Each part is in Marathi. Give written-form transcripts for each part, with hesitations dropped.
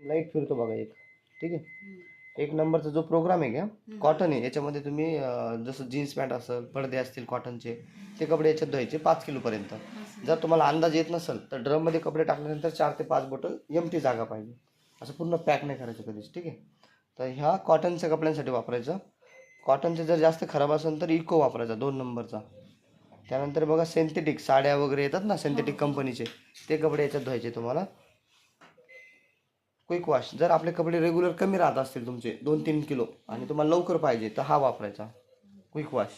लाईट फिरतो बघा एक, ठीक आहे. एक नंबरचा जो प्रोग्राम आहे, घ्या कॉटन आहे याच्यामध्ये तुम्ही जसं जीन्स पॅन्ट असेल, पडदे असतील कॉटनचे, ते कपडे याच्यात धुवायचे 5 किलोपर्यंत. जर तुम्हाला अंदाज येत नसेल तर ड्रममध्ये कपडे टाकल्यानंतर 4 ते 5 बॉटल एमटी जागा पाहिजे, असं पूर्ण पॅक नाही करायचं कधीच, ठीक आहे. तर ह्या कॉटनच्या कपड्यांसाठी वापरायचं. कॉटनचे जर जास्त खराब असेल तर इको वापरायचा 2 नंबरचा. त्यानंतर बघा सिंथेटिक साड्या वगैरे येतात ना सिंथेटिक कंपनीचे, ते कपडे याच्यात धुवायचे तुम्हाला. क्विक वॉश, जर आपले कपडे रेग्युलर कमी राहत असतील तुमचे 2-3 किलो आणि तुम्हाला लवकर पाहिजे तर हा वापरायचा क्विक वॉश.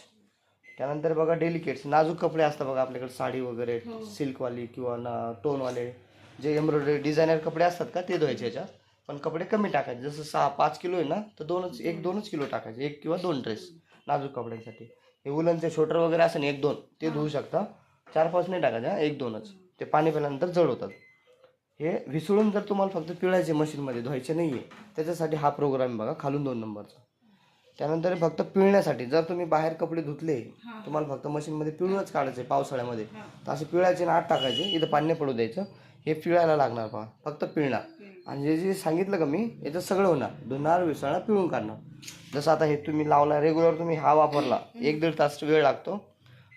त्यानंतर बघा डेलिकेट्स, नाजूक कपडे असतात बघा आपल्याकडे, साडी वगैरे सिल्कवाली किंवा टोनवाले जे एम्ब्रॉयडरी डिझायनर कपडे असतात का, ते धुवायचे याच्यात. पण कपडे कमी टाकायचे, जसं 6-5 किलो आहे ना तर 1-2च किलो टाकायचे, 1 किंवा 2 ड्रेस नाजूक कपड्यांसाठी. हे उलनचे शोल्डर वगैरे असं 1-2 ते धुवू शकता, 4-5 नाही टाकायचे, 1-2च. ते पाणी पिल्यानंतर जड होतात. हे विसळून जर तुम्हाला फक्त पिळायचे मशीनमध्ये, धुवायचे नाही आहे, त्याच्यासाठी हा प्रोग्राम बघा खालून 2 नंबरचा. त्यानंतर फक्त पिळण्यासाठी, जर तुम्ही बाहेर कपडे धुतले, तुम्हाला फक्त मशीनमध्ये पिळूनच काढायचे पावसाळ्यामध्ये, तर असे पिळायचे ना, आत टाकायचे, इथं पाणी नाही पडू द्यायचं. हे पिळायला लागणार पहा, फक्त पिळणार. आणि जे जे सांगितलं का मी, याचं सगळं होणार, धुणार, विसळणार, पिळून काढणार. जसं आता हे तुम्ही लावला रेग्युलर, तुम्ही हा वापरला 1-1.5 तास वेळ लागतो,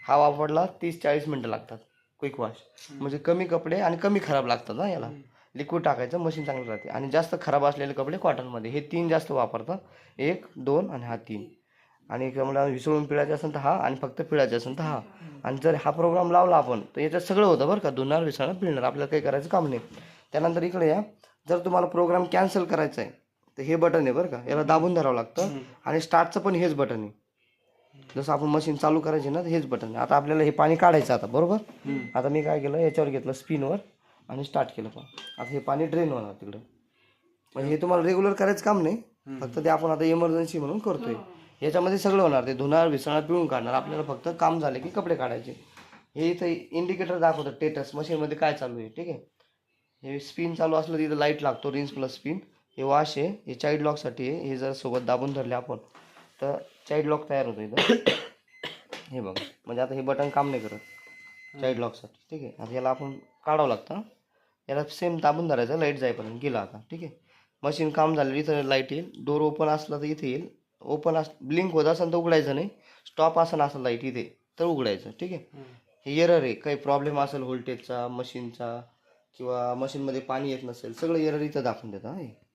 हा वापरला 30-40 मिनटं लागतात क्विक वॉश. म्हणजे कमी कपडे आणि कमी खराब लागतात ना याला. लिक्विड टाकायचं, मशीन चांगलं राहते. आणि जास्त खराब असलेले कपडे कॉटनमध्ये, हे 3 जास्त वापरतात, 1, 2 आणि हा 3. आणि मला विसळून पिळायचं असेल तर हा, आणि फक्त पिळायचं असेल तर हा. आणि जर हा प्रोग्राम लावला आपण तर याच्यात सगळं होतं बरं का, धुणार, विसळणार, पिळणार, आपल्याला काही करायचं काम नाही. त्यानंतर इकडे या, जर तुम्हाला प्रोग्राम कॅन्सल करायचा आहे तर हे बटन आहे बरं का, याला दाबून धरावं लागतं. आणि स्टार्टचं पण हेच बटन आहे, जसं आपण मशीन चालू करायची ना, हेच बटन आहे. आता आपल्याला हे पाणी काढायचं आता, बरोबर. आता मी काय केलं, याच्यावर घेतलं स्पिनवर आणि स्टार्ट केलं पण. आता हे पाणी ड्रेन होणार तिकडं. म्हणजे हे तुम्हाला रेग्युलर करायचं काम नाही, फक्त ते आपण आता इमर्जन्सी म्हणून करतोय. याच्यामध्ये सगळं होणार, ते धुणार, विसळणार, पिळून काढणार. आपल्याला फक्त काम झाले की कपडे काढायचे. हे इथं इंडिकेटर दाखवतं स्टेटस मशीनमध्ये काय चालू आहे, ठीक आहे. हे स्पिन चालू असलं तर इथं लाईट लागतो, रिन्स प्लस स्पिन. हे वॉश आहे, हे चाइल्ड लॉकसाठी आहे. हे जर सोबत दाबून धरले आपण तर चाइल्ड लॉक तयार होतं इथं. हे बघा, म्हणजे आता हे बटन काम नाही करत चाइल्ड लॉकसाठी, ठीक आहे. आता याला आपण काढावं लागतं, याला सेम दाबून धरायचं, लाईट जाईपर्यंत. गेला आता, ठीक आहे. मशीन काम झालं, इथं लाईट येईल. डोर ओपन असला तर इथे येईल, ओपन ब्लिंक होत असेल तर उघडायचं नाही, स्टॉप असं लाईट इथे तर उघडायचं, ठीक आहे. हे एरर आहे, काही प्रॉब्लेम असेल व्होल्टेजचा, मशीनचा, किंवा मशीनमध्ये पाणी येत नसेल, सगळं एरर इथं दाखवून देतं. हे